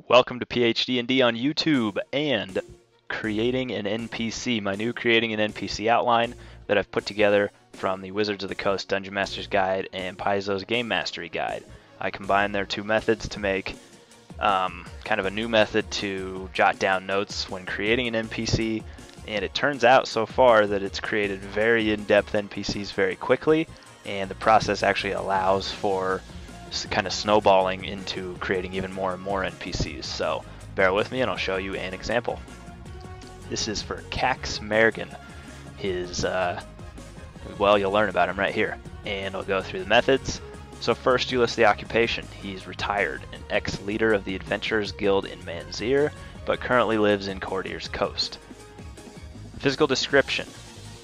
Welcome to PhD&D on YouTube and creating an NPC, my new creating an NPC outline that I've put together from the Wizards of the Coast Dungeon Master's Guide and Paizo's Game Mastery Guide. I combined their two methods to make kind of a new method to jot down notes when creating an NPC, and it turns out so far that it's created very in-depth NPCs very quickly, and the process actually allows for kind of snowballing into creating even more and more NPCs. So bear with me and I'll show you an example. This is for Cax Merrigan. Well, you'll learn about him right here, and I'll go through the methods. So first you list the occupation. He's retired, an ex-leader of the Adventurers Guild in Manzir, but currently lives in Courtier's Coast. Physical description.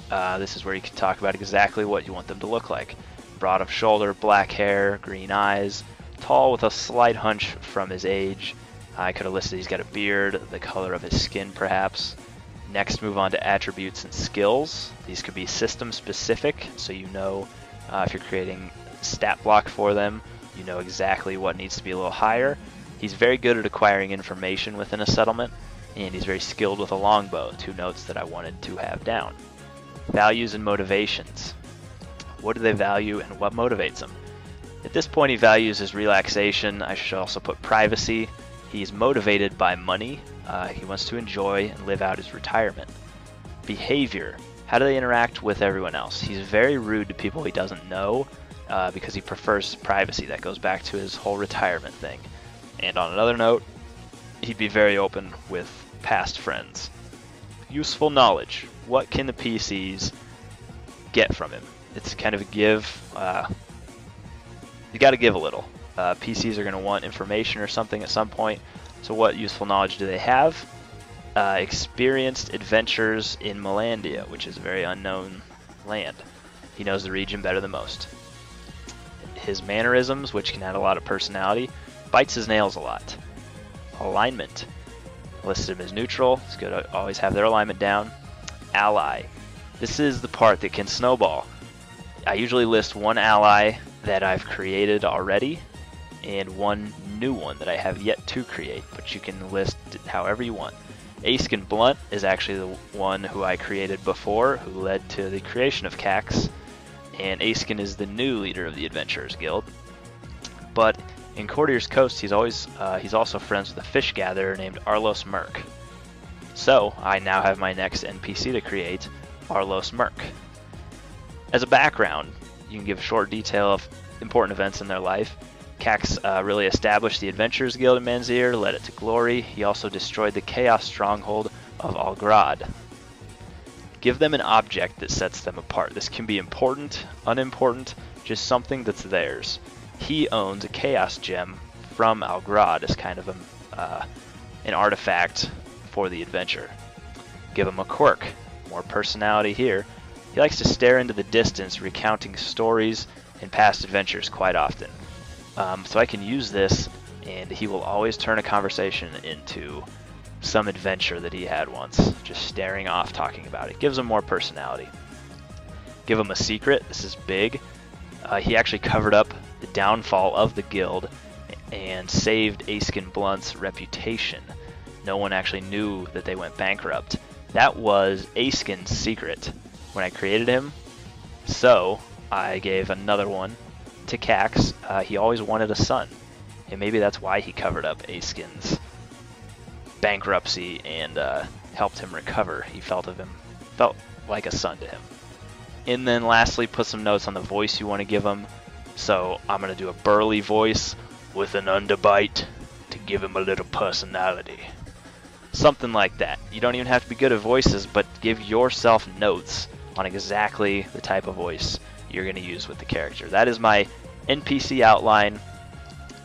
This is where you can talk about exactly what you want them to look like. Broad of shoulder, black hair, green eyes, tall with a slight hunch from his age. I could have listed he's got a beard, the color of his skin perhaps. Next, move on to attributes and skills. These could be system specific, so you know if you're creating stat block for them, you know exactly what needs to be a little higher. He's very good at acquiring information within a settlement, and he's very skilled with a longbow, two notes that I wanted to have down. Values and motivations. What do they value and what motivates them? At this point he values his relaxation. I should also put privacy. He's motivated by money. He wants to enjoy and live out his retirement. Behavior. How do they interact with everyone else? He's very rude to people he doesn't know because he prefers privacy. That goes back to his whole retirement thing. And on another note, he'd be very open with past friends. Useful knowledge. What can the PCs get from him? It's kind of a give. You got to give a little. PCs are going to want information or something at some point. So what useful knowledge do they have? Experienced adventures in Melandia, which is a very unknown land. He knows the region better than most. His mannerisms, which can add a lot of personality, bites his nails a lot. Alignment. Listed him as neutral. It's good to always have their alignment down. Ally. This is the part that can snowball. I usually list one ally that I've created already and one new one that I have yet to create, but you can list however you want. Aiskin Blunt is actually the one who I created before, who led to the creation of Cax, and Aiskin is the new leader of the Adventurers Guild. But in Courtier's Coast, he's also friends with a fish gatherer named Arlos Merk. So I now have my next NPC to create, Arlos Merk. As a background, you can give a short detail of important events in their life. Cax really established the Adventurers Guild in Manzir, led it to glory. He also destroyed the Chaos Stronghold of Algrad. Give them an object that sets them apart. This can be important, unimportant, just something that's theirs. He owns a Chaos Gem from Algrad as kind of an artifact for the adventure. Give him a quirk, more personality here. He likes to stare into the distance, recounting stories and past adventures quite often. So I can use this, and he will always turn a conversation into some adventure that he had once, just staring off talking about it. Gives him more personality. Give him a secret. This is big. He actually covered up the downfall of the guild and saved Aiskin Blunt's reputation. No one actually knew that they went bankrupt. That was Aiskin's secret when I created him, so I gave another one to Cax. He always wanted a son, and maybe that's why he covered up Aiskin's bankruptcy and helped him recover. He felt like a son to him. And then lastly, put some notes on the voice you want to give him. So I'm going to do a burly voice with an underbite to give him a little personality. Something like that. You don't even have to be good at voices, but give yourself notes on exactly the type of voice you're going to use with the character. That is my NPC outline.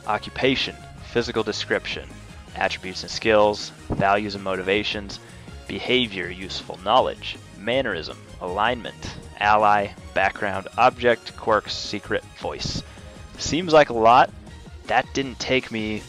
Occupation, physical description, attributes and skills, values and motivations, behavior, useful knowledge, mannerism, alignment, ally, background, object, quirks, secret, voice. Seems like a lot. That took me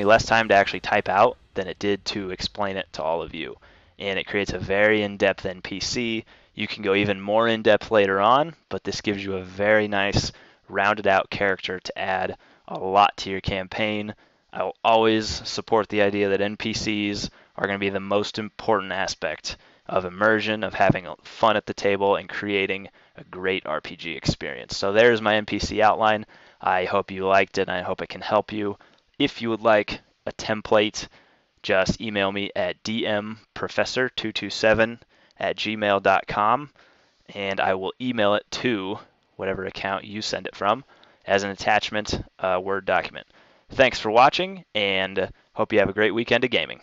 less time to actually type out than it did to explain it to all of you. And it creates a very in-depth NPC. You can go even more in-depth later on, but this gives you a very nice rounded out character to add a lot to your campaign. I will always support the idea that NPCs are going to be the most important aspect of immersion, of having fun at the table, and creating a great RPG experience. So there's my NPC outline. I hope you liked it, and I hope it can help you. If you would like a template, just email me at dmprofessor227@gmail.com, and I will email it to whatever account you send it from as an attachment Word document. Thanks for watching, and hope you have a great weekend of gaming.